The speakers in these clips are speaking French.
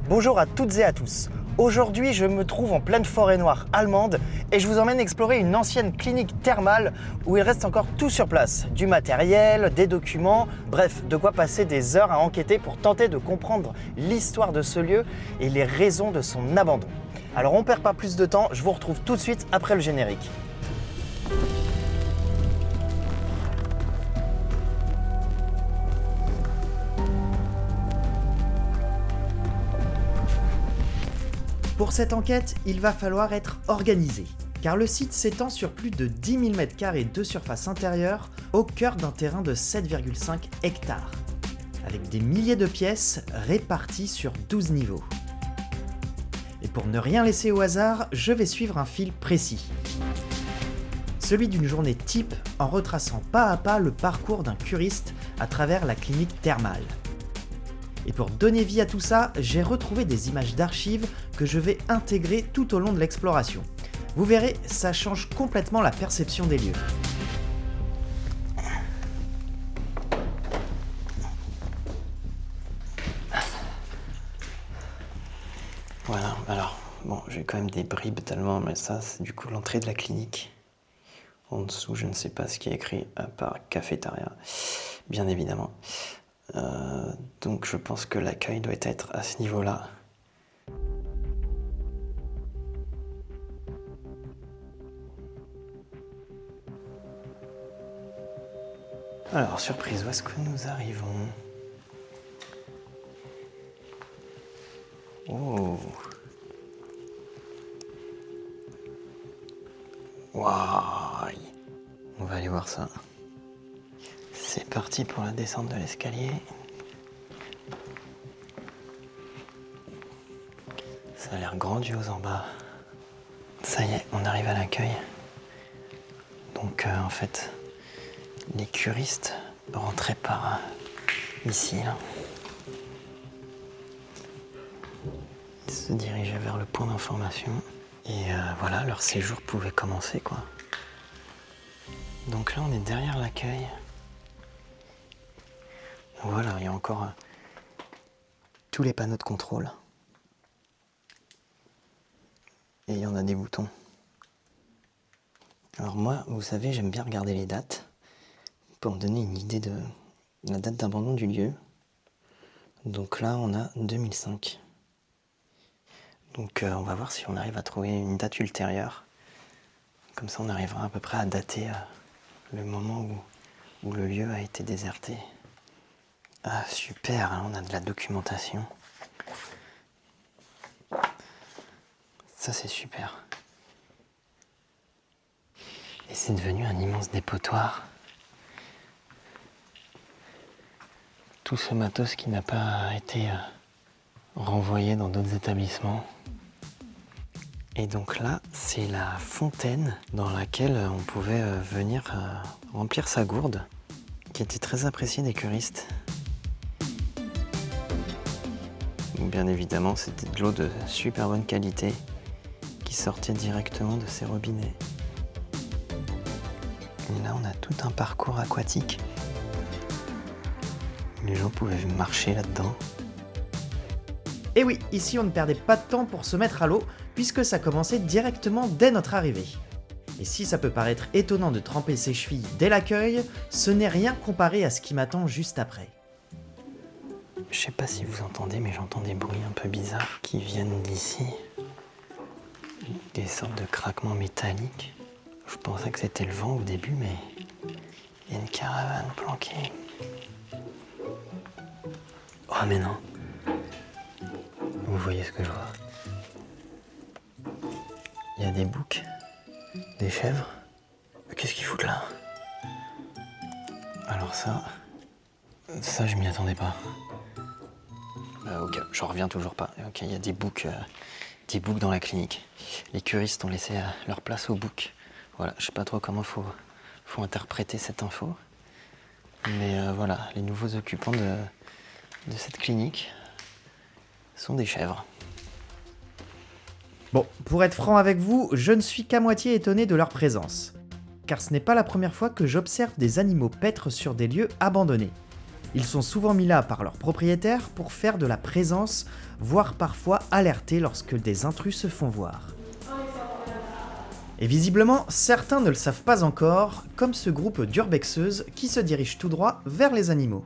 Bonjour à toutes et à tous. Aujourd'hui, je me trouve en pleine forêt noire allemande et je vous emmène explorer une ancienne clinique thermale où il reste encore tout sur place. Du matériel, des documents, bref, de quoi passer des heures à enquêter pour tenter de comprendre l'histoire de ce lieu et les raisons de son abandon. Alors on perd pas plus de temps, je vous retrouve tout de suite après le générique. Pour cette enquête, il va falloir être organisé, car le site s'étend sur plus de 10 000 m² de surface intérieure au cœur d'un terrain de 7,5 hectares, avec des milliers de pièces réparties sur 12 niveaux. Et pour ne rien laisser au hasard, je vais suivre un fil précis. Celui d'une journée type en retraçant pas à pas le parcours d'un curiste à travers la clinique thermale. Et pour donner vie à tout ça, j'ai retrouvé des images d'archives que je vais intégrer tout au long de l'exploration. Vous verrez, ça change complètement la perception des lieux. Voilà, alors, bon, j'ai quand même des bribes tellement, mais ça, c'est du coup l'entrée de la clinique. En dessous, je ne sais pas ce qui est écrit, à part cafétéria, bien évidemment. Donc je pense que l'accueil doit être à ce niveau-là. Alors, surprise, où est-ce que nous arrivons? Oh! Waouh! On va aller voir ça. C'est parti pour la descente de l'escalier. Ça a l'air grandiose en bas. Ça y est, on arrive à l'accueil. Donc en fait, les curistes rentraient par ici. Ils se dirigeaient vers le point d'information. Et voilà, leur séjour pouvait commencer, quoi. Donc là, on est derrière l'accueil. Voilà, il y a encore tous les panneaux de contrôle. Et il y en a des boutons. Alors moi, vous savez, j'aime bien regarder les dates pour me donner une idée de la date d'abandon du lieu. Donc là, on a 2005. Donc on va voir si on arrive à trouver une date ultérieure. Comme ça, on arrivera à peu près à dater le moment où le lieu a été déserté. Ah super, hein, on a de la documentation. Ça c'est super. Et c'est devenu un immense dépotoir. Tout ce matos qui n'a pas été renvoyé dans d'autres établissements. Et donc là, c'est la fontaine dans laquelle on pouvait venir remplir sa gourde, qui était très appréciée des curistes. Bien évidemment, c'était de l'eau de super bonne qualité qui sortait directement de ces robinets. Et là, on a tout un parcours aquatique. Les gens pouvaient marcher là-dedans. Et oui, ici, on ne perdait pas de temps pour se mettre à l'eau, puisque ça commençait directement dès notre arrivée. Et si ça peut paraître étonnant de tremper ses chevilles dès l'accueil, ce n'est rien comparé à ce qui m'attend juste après. Je sais pas si vous entendez, mais j'entends des bruits un peu bizarres qui viennent d'ici. Des sortes de craquements métalliques. Je pensais que c'était le vent au début, mais il y a une caravane planquée. Oh mais non. Vous voyez ce que je vois? Il y a des boucs, des chèvres. Qu'est-ce qu'ils foutent là? Alors ça je m'y attendais pas. Ok, j'en reviens toujours pas. Ok, il y a des boucs dans la clinique. Les curistes ont laissé leur place aux boucs. Voilà, je sais pas trop comment faut interpréter cette info. Mais voilà, les nouveaux occupants de cette clinique sont des chèvres. Bon, pour être franc avec vous, je ne suis qu'à moitié étonné de leur présence. Car ce n'est pas la première fois que j'observe des animaux paître sur des lieux abandonnés. Ils sont souvent mis là par leurs propriétaires pour faire de la présence, voire parfois alerter lorsque des intrus se font voir. Et visiblement, certains ne le savent pas encore, comme ce groupe d'urbexeuses qui se dirige tout droit vers les animaux.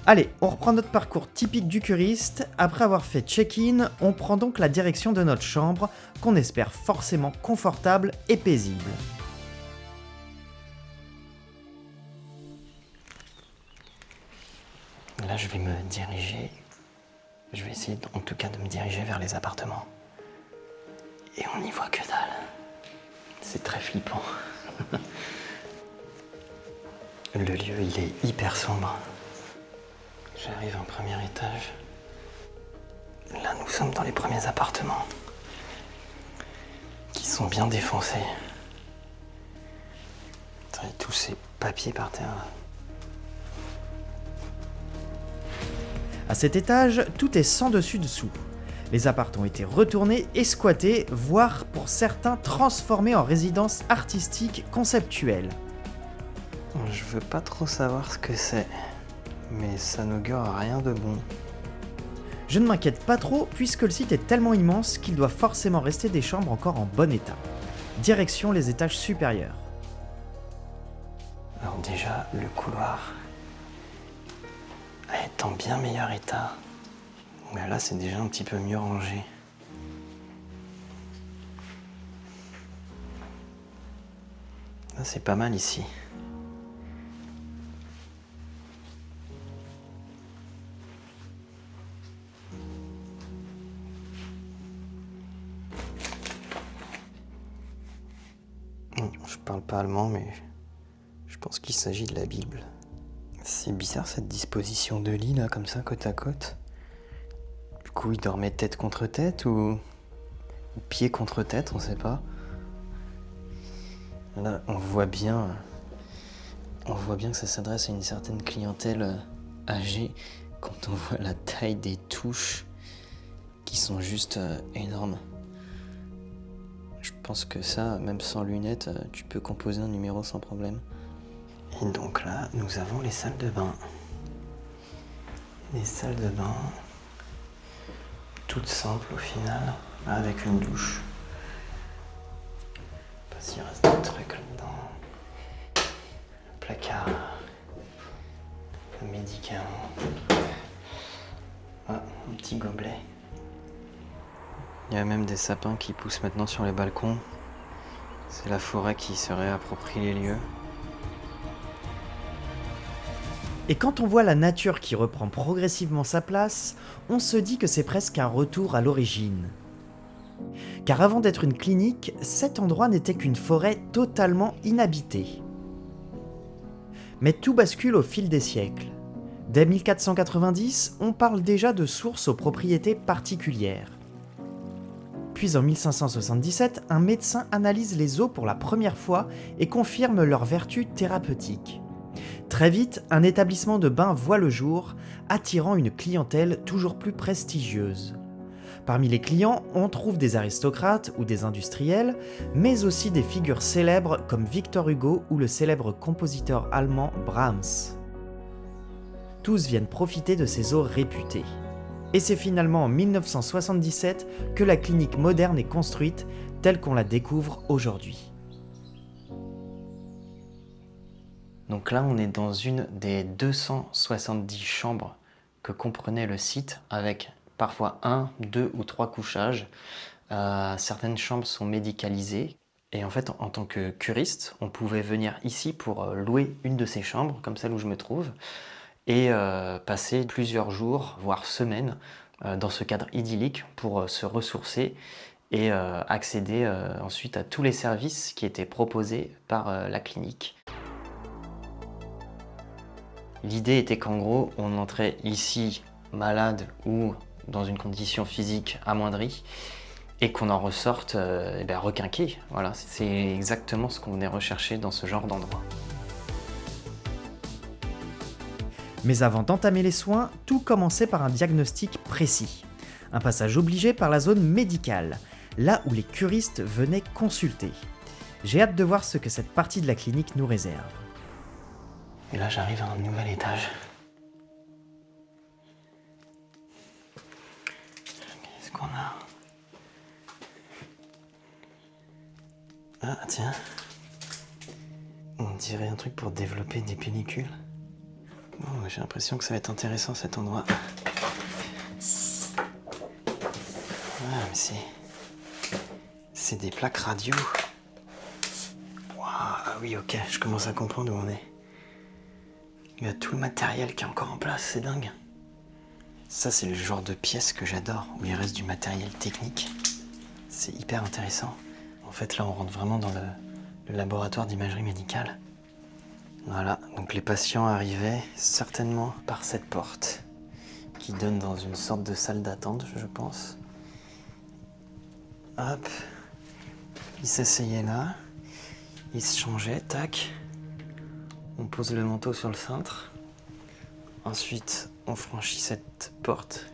Allez, on reprend notre parcours typique du curiste. Après avoir fait check-in, on prend donc la direction de notre chambre, qu'on espère forcément confortable et paisible. Là, je vais essayer en tout cas de me diriger vers les appartements. Et on n'y voit que dalle. C'est très flippant. Le lieu, il est hyper sombre. J'arrive en premier étage. Là, nous sommes dans les premiers appartements. Qui sont bien défoncés. Attends, tous ces papiers par terre là. À cet étage, tout est sans dessus-dessous. Les appartements ont été retournés et squattés, voire pour certains transformés en résidences artistiques conceptuelles. Je veux pas trop savoir ce que c'est, mais ça n'augure rien de bon. Je ne m'inquiète pas trop puisque le site est tellement immense qu'il doit forcément rester des chambres encore en bon état. Direction les étages supérieurs. Alors déjà, le couloir est en bien meilleur état. Mais là, c'est déjà un petit peu mieux rangé. Là, c'est pas mal ici. Je parle pas allemand, mais je pense qu'il s'agit de la Bible. C'est bizarre cette disposition de lit là, comme ça, côte à côte. Du coup, il dormait tête contre tête ou pied contre tête, on sait pas. Là, on voit bien que ça s'adresse à une certaine clientèle âgée quand on voit la taille des touches qui sont juste énormes. Je pense que ça, même sans lunettes, tu peux composer un numéro sans problème. Et donc là, nous avons les salles de bain. Les salles de bain, toutes simples au final, avec une douche. Je sais pas s'il reste des trucs là-dedans. Un placard, un médicament. Ah, un petit gobelet. Il y a même des sapins qui poussent maintenant sur les balcons. C'est la forêt qui se réapproprie les lieux. Et quand on voit la nature qui reprend progressivement sa place, on se dit que c'est presque un retour à l'origine. Car avant d'être une clinique, cet endroit n'était qu'une forêt totalement inhabitée. Mais tout bascule au fil des siècles. Dès 1490, on parle déjà de sources aux propriétés particulières. Puis en 1577, un médecin analyse les eaux pour la première fois et confirme leurs vertus thérapeutiques. Très vite, un établissement de bain voit le jour, attirant une clientèle toujours plus prestigieuse. Parmi les clients, on trouve des aristocrates ou des industriels, mais aussi des figures célèbres comme Victor Hugo ou le célèbre compositeur allemand Brahms. Tous viennent profiter de ces eaux réputées. Et c'est finalement en 1977 que la clinique moderne est construite, telle qu'on la découvre aujourd'hui. Donc là, on est dans une des 270 chambres que comprenait le site, avec parfois 1, 2 ou 3 couchages. Certaines chambres sont médicalisées. Et en fait, en tant que curiste, on pouvait venir ici pour louer une de ces chambres, comme celle où je me trouve, et passer plusieurs jours, voire semaines, dans ce cadre idyllique pour se ressourcer et accéder ensuite à tous les services qui étaient proposés par la clinique. L'idée était qu'en gros, on entrait ici malade ou dans une condition physique amoindrie et qu'on en ressorte requinqué. Voilà, c'est exactement ce qu'on venait rechercher dans ce genre d'endroit. Mais avant d'entamer les soins, tout commençait par un diagnostic précis. Un passage obligé par la zone médicale, là où les curistes venaient consulter. J'ai hâte de voir ce que cette partie de la clinique nous réserve. Et là, j'arrive à un nouvel étage. Qu'est-ce qu'on a? Ah, tiens. On dirait un truc pour développer des pellicules. Oh, j'ai l'impression que ça va être intéressant cet endroit. Ah, mais c'est des plaques radio. Waouh, ah oui, ok, je commence à comprendre où on est. Il y a tout le matériel qui est encore en place, c'est dingue. Ça, c'est le genre de pièce que j'adore, où il reste du matériel technique. C'est hyper intéressant. En fait, là, on rentre vraiment dans le laboratoire d'imagerie médicale. Voilà, donc les patients arrivaient certainement par cette porte, qui donne dans une sorte de salle d'attente, je pense. Hop, ils s'asseyaient là, ils se changeaient, tac. On pose le manteau sur le cintre. Ensuite, on franchit cette porte.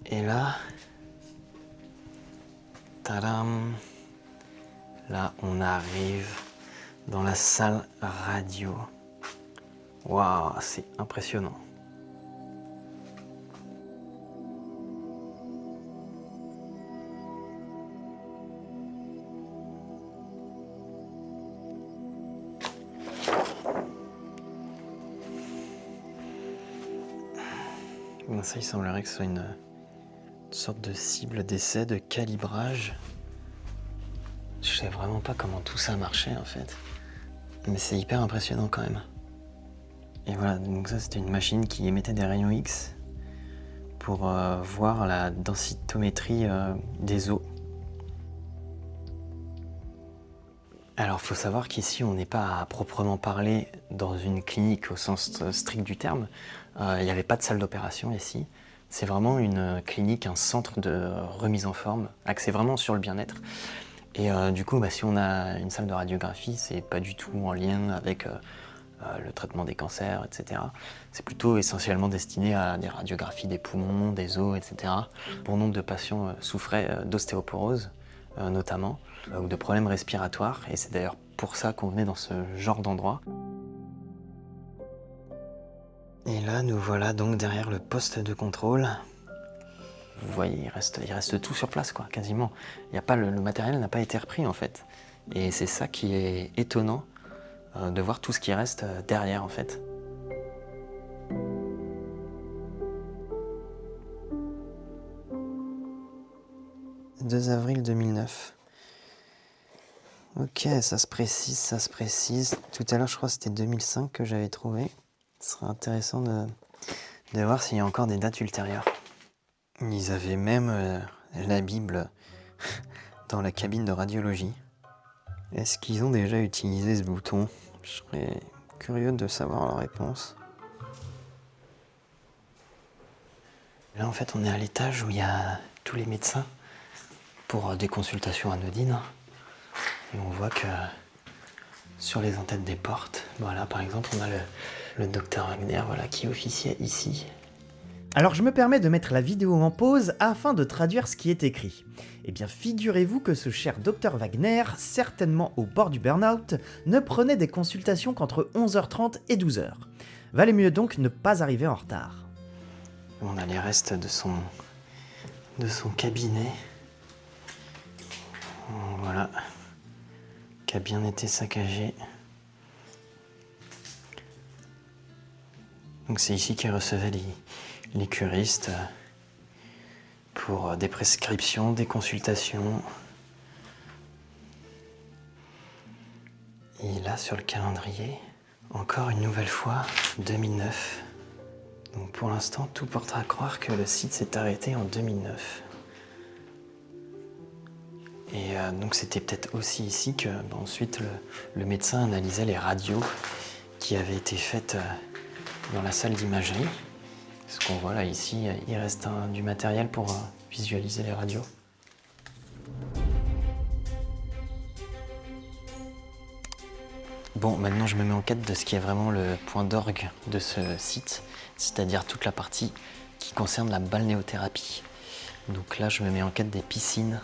Et là, tadam, là, on arrive dans la salle radio. Waouh, c'est impressionnant. Bon, ça, il semblerait que ce soit une sorte de cible d'essai, de calibrage. Je sais vraiment pas comment tout ça marchait en fait. Mais c'est hyper impressionnant quand même. Et voilà, donc ça c'était une machine qui émettait des rayons X pour voir la densitométrie des os. Alors faut savoir qu'ici on n'est pas à proprement parler dans une clinique au sens strict du terme. Il n'y avait pas de salle d'opération ici. C'est vraiment une clinique, un centre de remise en forme, axé vraiment sur le bien-être. Et du coup, si on a une salle de radiographie, c'est pas du tout en lien avec le traitement des cancers, etc. C'est plutôt essentiellement destiné à des radiographies des poumons, des os, etc. Bon nombre de patients souffraient d'ostéoporose, notamment, ou de problèmes respiratoires, et c'est d'ailleurs pour ça qu'on venait dans ce genre d'endroit. Et là, nous voilà donc derrière le poste de contrôle. Vous voyez, il reste tout sur place, quoi, quasiment. Le matériel n'a pas été repris, en fait. Et c'est ça qui est étonnant, de voir tout ce qui reste derrière, en fait. « 2 avril 2009. Ok, ça se précise, ça se précise. Tout à l'heure, je crois que c'était 2005 que j'avais trouvé. Ce serait intéressant de voir s'il y a encore des dates ultérieures. Ils avaient même la Bible dans la cabine de radiologie. Est-ce qu'ils ont déjà utilisé ce bouton? Je serais curieux de savoir la réponse. Là, en fait, on est à l'étage où il y a tous les médecins pour des consultations anodines. Et on voit que sur les entêtes des portes, voilà, par exemple, on a le docteur Wagner, voilà, qui officiait ici. Alors je me permets de mettre la vidéo en pause afin de traduire ce qui est écrit. Eh bien figurez-vous que ce cher Dr Wagner, certainement au bord du burn-out, ne prenait des consultations qu'entre 11h30 et 12h. Valait mieux donc ne pas arriver en retard. On a les restes de son cabinet. Voilà, qui a bien été saccagé. Donc c'est ici qu'il recevait les curistes pour des prescriptions, des consultations. Et là, sur le calendrier, encore une nouvelle fois, 2009. Donc pour l'instant, tout porte à croire que le site s'est arrêté en 2009. Et donc c'était peut-être aussi ici que ensuite le médecin analysait les radios qui avaient été faites dans la salle d'imagerie. Ce qu'on voit là ici, il reste du matériel pour visualiser les radios. Bon, maintenant je me mets en quête de ce qui est vraiment le point d'orgue de ce site, c'est-à-dire toute la partie qui concerne la balnéothérapie. Donc là, je me mets en quête des piscines.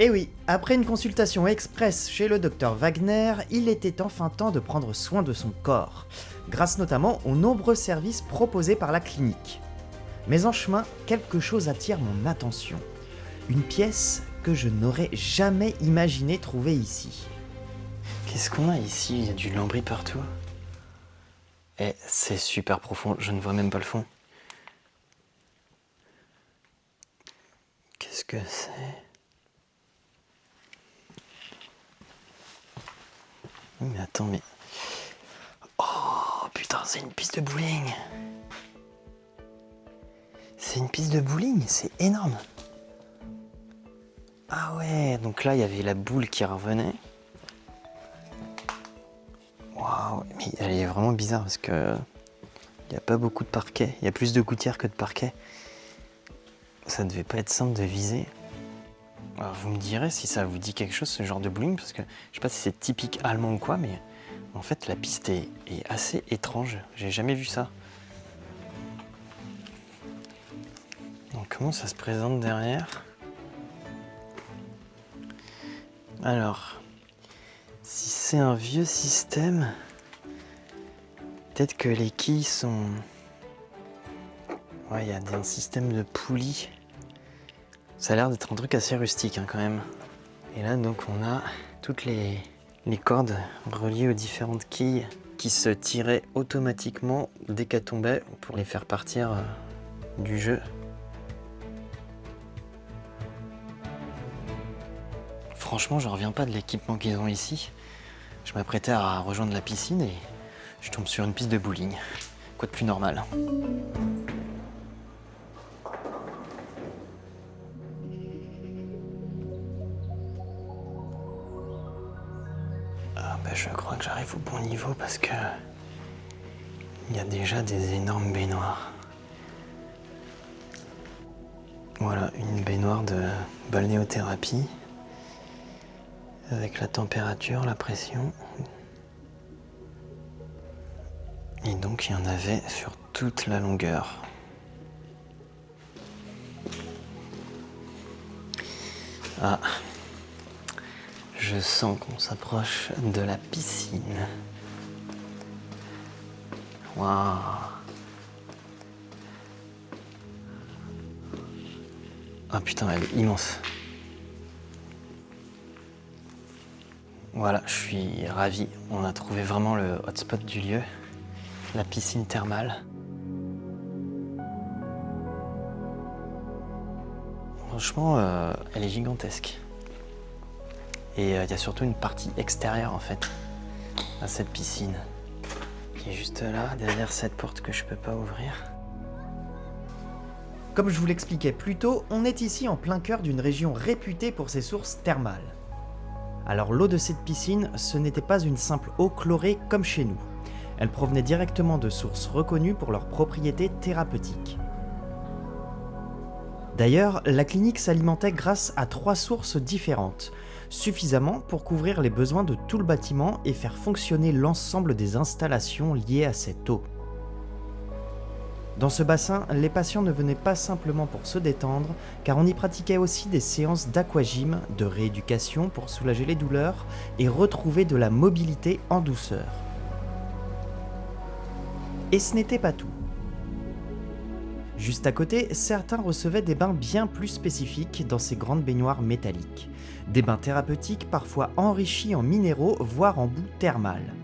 Et oui, après une consultation express chez le docteur Wagner, il était enfin temps de prendre soin de son corps, grâce notamment aux nombreux services proposés par la clinique. Mais en chemin, quelque chose attire mon attention. Une pièce que je n'aurais jamais imaginé trouver ici. Qu'est-ce qu'on a ici? Il y a du lambris partout. Et c'est super profond, je ne vois même pas le fond. Qu'est-ce que c'est? Mais attends, mais... Oh putain, c'est une piste de bowling! C'est une piste de bowling, c'est énorme! Ah ouais, donc là il y avait la boule qui revenait. Waouh, mais elle est vraiment bizarre parce que il n'y a pas beaucoup de parquet. Il y a plus de gouttières que de parquet. Ça devait pas être simple de viser. Alors vous me direz si ça vous dit quelque chose ce genre de bowling, parce que je sais pas si c'est typique allemand ou quoi, mais en fait la piste est assez étrange. J'ai jamais vu ça. Donc comment ça se présente derrière? Alors, si c'est un vieux système, peut-être que les quilles sont... Ouais, il y a un système de poulies. Ça a l'air d'être un truc assez rustique quand même. Et là donc on a toutes les cordes reliées aux différentes quilles qui se tiraient automatiquement dès qu'elles tombaient pour les faire partir du jeu. Franchement, je reviens pas de l'équipement qu'ils ont ici. Je m'apprêtais à rejoindre la piscine et je tombe sur une piste de bowling. Quoi de plus normal? Ah bah je crois que j'arrive au bon niveau parce que il y a déjà des énormes baignoires. Voilà, une baignoire de balnéothérapie avec la température, la pression. Et donc il y en avait sur toute la longueur. Ah, je sens qu'on s'approche de la piscine. Waouh! Ah putain, elle est immense. Voilà, je suis ravi. On a trouvé vraiment le hotspot du lieu, la piscine thermale. Franchement, elle est gigantesque. Et il y a surtout une partie extérieure en fait à cette piscine qui est juste là, derrière cette porte que je peux pas ouvrir. Comme je vous l'expliquais plus tôt, on est ici en plein cœur d'une région réputée pour ses sources thermales. Alors l'eau de cette piscine, ce n'était pas une simple eau chlorée comme chez nous. Elle provenait directement de sources reconnues pour leurs propriétés thérapeutiques. D'ailleurs, la clinique s'alimentait grâce à 3 sources différentes, suffisamment pour couvrir les besoins de tout le bâtiment et faire fonctionner l'ensemble des installations liées à cette eau. Dans ce bassin, les patients ne venaient pas simplement pour se détendre, car on y pratiquait aussi des séances d'aquagym, de rééducation pour soulager les douleurs et retrouver de la mobilité en douceur. Et ce n'était pas tout. Juste à côté, certains recevaient des bains bien plus spécifiques dans ces grandes baignoires métalliques. Des bains thérapeutiques parfois enrichis en minéraux, voire en boue thermale,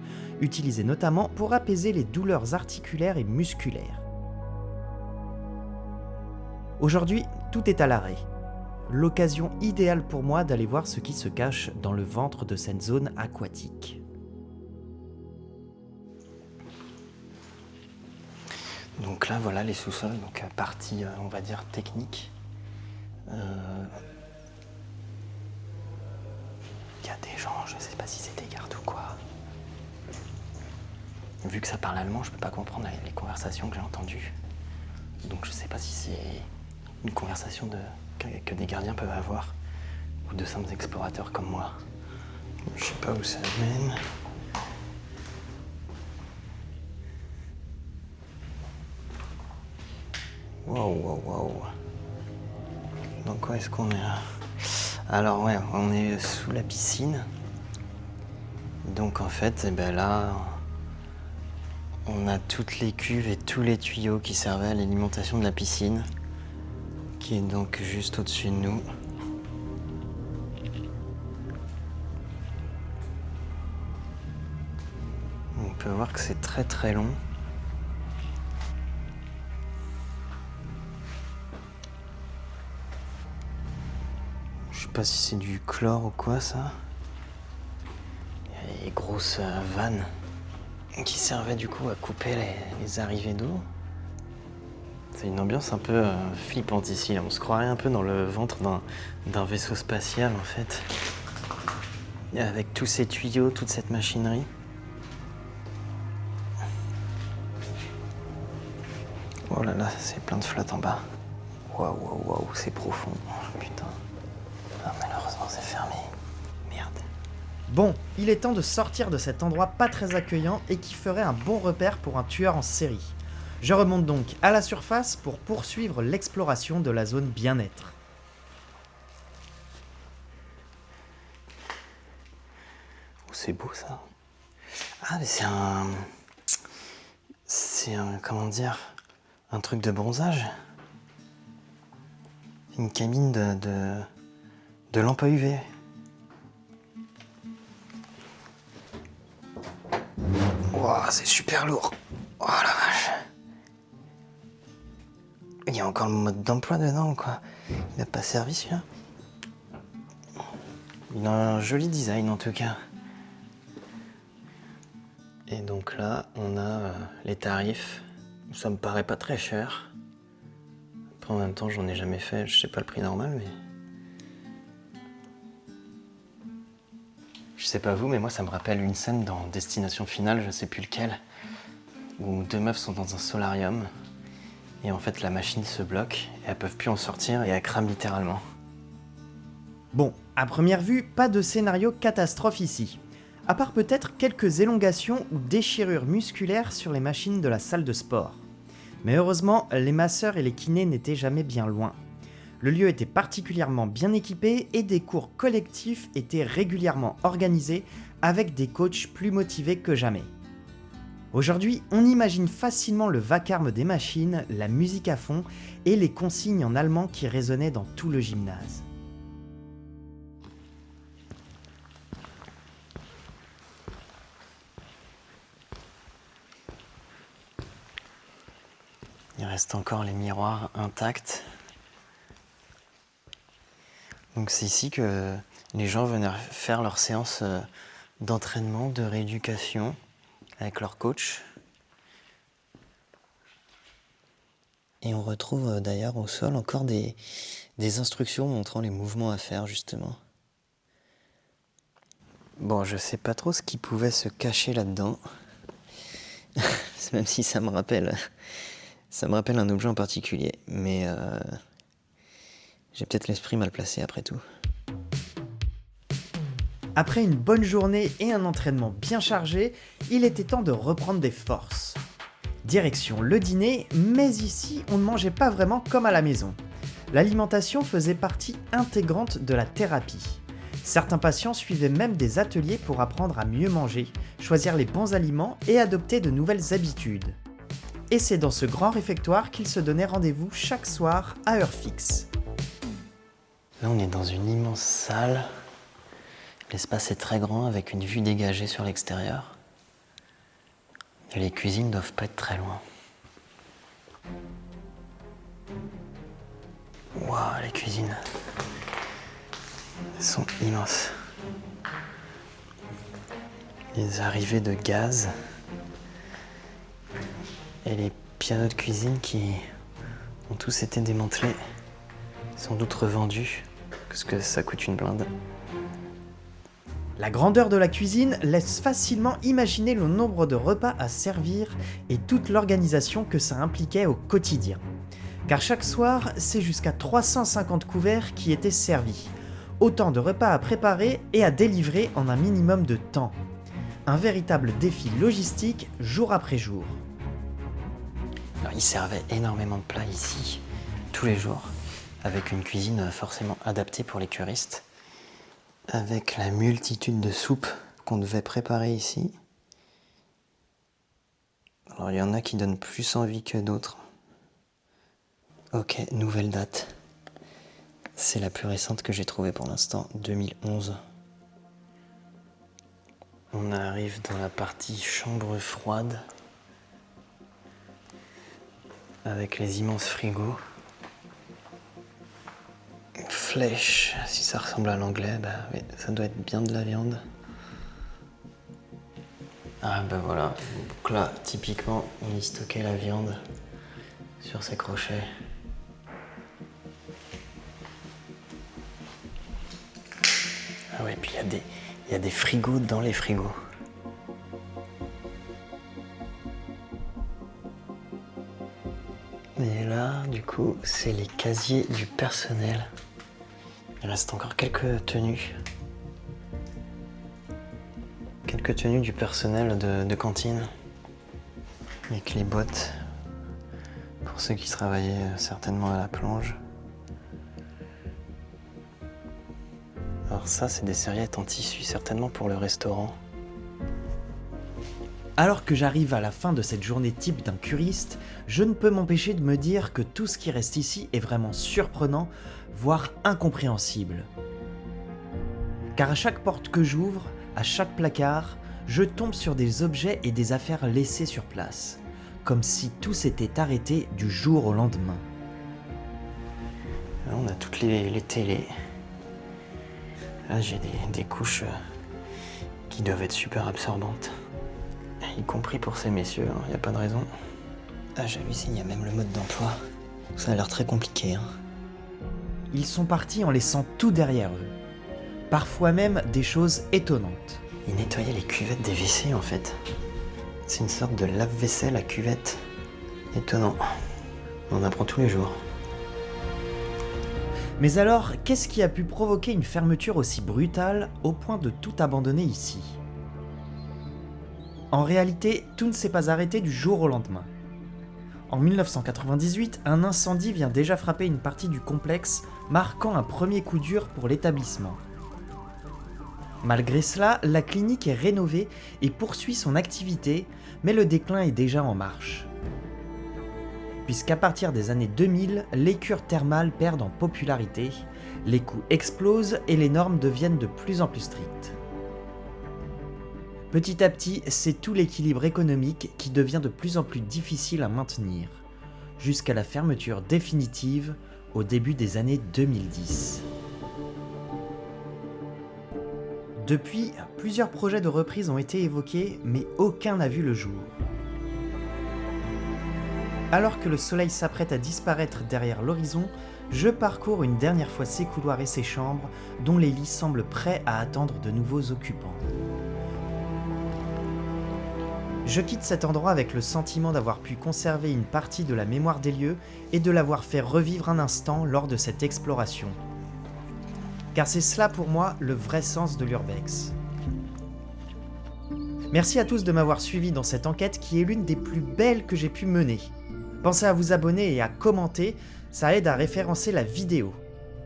utilisés notamment pour apaiser les douleurs articulaires et musculaires. Aujourd'hui, tout est à l'arrêt. L'occasion idéale pour moi d'aller voir ce qui se cache dans le ventre de cette zone aquatique. Donc là, voilà les sous-sols, donc partie, on va dire, technique. Il y a des gens, je sais pas si c'est des gardes ou quoi. Vu que ça parle allemand, je peux pas comprendre les conversations que j'ai entendues. Donc je sais pas si c'est une conversation que des gardiens peuvent avoir, ou de simples explorateurs comme moi. Je sais pas où ça mène. Wow. Dans quoi est-ce qu'on est là? Alors ouais, on est sous la piscine. Donc en fait, eh ben là, on a toutes les cuves et tous les tuyaux qui servaient à l'alimentation de la piscine, qui est donc juste au-dessus de nous. On peut voir que c'est très très long. Je sais pas si c'est du chlore ou quoi ça. Il y a les grosses vannes qui servaient du coup à couper les arrivées d'eau. C'est une ambiance un peu flippante ici. Là. On se croirait un peu dans le ventre d'un vaisseau spatial en fait. Et avec tous ces tuyaux, toute cette machinerie. Oh là là, c'est plein de flotte en bas. Waouh, waouh, waouh, c'est profond. Putain. Ah, malheureusement, c'est fermé. Merde. Bon, il est temps de sortir de cet endroit pas très accueillant et qui ferait un bon repère pour un tueur en série. Je remonte donc à la surface pour poursuivre l'exploration de la zone bien-être. Oh, c'est beau ça. Ah, mais c'est un. Comment dire. Un truc de bronzage. Une cabine de lampe à UV. Wow, c'est super lourd. Oh la vache. Il y a encore le mode d'emploi dedans ou quoi? Il n'a pas servi celui-là? Il a un joli design en tout cas. Et donc là, on a les tarifs. Ça me paraît pas très cher. Après, en même temps, j'en ai jamais fait. Je sais pas le prix normal, mais... Je sais pas vous, mais moi, ça me rappelle une scène dans Destination Finale, je sais plus lequel, où deux meufs sont dans un solarium. Et en fait, la machine se bloque, et elles peuvent plus en sortir, et elles crament littéralement. Bon, à première vue, pas de scénario catastrophe ici. À part peut-être quelques élongations ou déchirures musculaires sur les machines de la salle de sport. Mais heureusement, les masseurs et les kinés n'étaient jamais bien loin. Le lieu était particulièrement bien équipé et des cours collectifs étaient régulièrement organisés avec des coachs plus motivés que jamais. Aujourd'hui, on imagine facilement le vacarme des machines, la musique à fond et les consignes en allemand qui résonnaient dans tout le gymnase. Il reste encore les miroirs intacts. Donc c'est ici que les gens venaient faire leur séance d'entraînement, de rééducation avec leur coach. Et on retrouve d'ailleurs au sol encore des instructions montrant les mouvements à faire justement. Bon, je sais pas trop ce qui pouvait se cacher là-dedans. Même si ça me rappelle un objet en particulier. Mais j'ai peut-être l'esprit mal placé après tout. Après une bonne journée et un entraînement bien chargé, il était temps de reprendre des forces. Direction le dîner, mais ici on ne mangeait pas vraiment comme à la maison. L'alimentation faisait partie intégrante de la thérapie. Certains patients suivaient même des ateliers pour apprendre à mieux manger, choisir les bons aliments et adopter de nouvelles habitudes. Et c'est dans ce grand réfectoire qu'ils se donnaient rendez-vous chaque soir à heure fixe. Là, on est dans une immense salle. L'espace est très grand avec une vue dégagée sur l'extérieur. Et les cuisines doivent pas être très loin. Waouh, les cuisines. Elles sont immenses. Les arrivées de gaz. Et les pianos de cuisine qui ont tous été démantelés. Sans doute revendus, parce que ça coûte une blinde. La grandeur de la cuisine laisse facilement imaginer le nombre de repas à servir et toute l'organisation que ça impliquait au quotidien. Car chaque soir, c'est jusqu'à 350 couverts qui étaient servis. Autant de repas à préparer et à délivrer en un minimum de temps. Un véritable défi logistique jour après jour. Alors, ils servaient énormément de plats ici, tous les jours, avec une cuisine forcément adaptée pour les curistes. avec la multitude de soupes qu'on devait préparer ici. Alors il y en a qui donnent plus envie que d'autres. Ok, nouvelle date. C'est la plus récente que j'ai trouvée pour l'instant, 2011. On arrive dans la partie chambre froide, avec les immenses frigos. Flèche, si ça ressemble à l'anglais, bah oui, ça doit être bien de la viande. Ah bah voilà, donc là, typiquement, on y stockait la viande sur ces crochets. Ah ouais, puis il y a des frigos dans les frigos. Et là, du coup, c'est les casiers du personnel. Il reste encore quelques tenues. Quelques tenues du personnel de cantine. Avec les bottes. Pour ceux qui travaillaient certainement à la plonge. Alors ça, c'est des serviettes en tissu, certainement pour le restaurant. Alors que j'arrive à la fin de cette journée type d'un curiste, je ne peux m'empêcher de me dire que tout ce qui reste ici est vraiment surprenant, voire incompréhensible. Car à chaque porte que j'ouvre, à chaque placard, je tombe sur des objets et des affaires laissées sur place, comme si tout s'était arrêté du jour au lendemain. Là, on a toutes les télés. Là, j'ai des couches qui doivent être super absorbantes. Y compris pour ces messieurs, il n'y a pas de raison. Ah, j'hallucine, il y a même le mode d'emploi. Ça a l'air très compliqué. Ils sont partis en laissant tout derrière eux. Parfois même des choses étonnantes. Ils nettoyaient les cuvettes des WC en fait. C'est une sorte de lave-vaisselle à cuvette. Étonnant. On apprend tous les jours. Mais alors, qu'est-ce qui a pu provoquer une fermeture aussi brutale au point de tout abandonner ici ? En réalité, tout ne s'est pas arrêté du jour au lendemain. En 1998, un incendie vient déjà frapper une partie du complexe, marquant un premier coup dur pour l'établissement. Malgré cela, la clinique est rénovée et poursuit son activité, mais le déclin est déjà en marche. Puisqu'à partir des années 2000, les cures thermales perdent en popularité, les coûts explosent et les normes deviennent de plus en plus strictes. Petit à petit, c'est tout l'équilibre économique qui devient de plus en plus difficile à maintenir, jusqu'à la fermeture définitive au début des années 2010. Depuis, plusieurs projets de reprise ont été évoqués, mais aucun n'a vu le jour. Alors que le soleil s'apprête à disparaître derrière l'horizon, je parcours une dernière fois ces couloirs et ces chambres, dont les lits semblent prêts à attendre de nouveaux occupants. Je quitte cet endroit avec le sentiment d'avoir pu conserver une partie de la mémoire des lieux et de l'avoir fait revivre un instant lors de cette exploration. Car c'est cela pour moi le vrai sens de l'urbex. Merci à tous de m'avoir suivi dans cette enquête qui est l'une des plus belles que j'ai pu mener. Pensez à vous abonner et à commenter, ça aide à référencer la vidéo.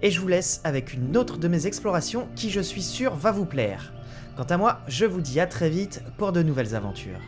Et je vous laisse avec une autre de mes explorations qui je suis sûr va vous plaire. Quant à moi, je vous dis à très vite pour de nouvelles aventures.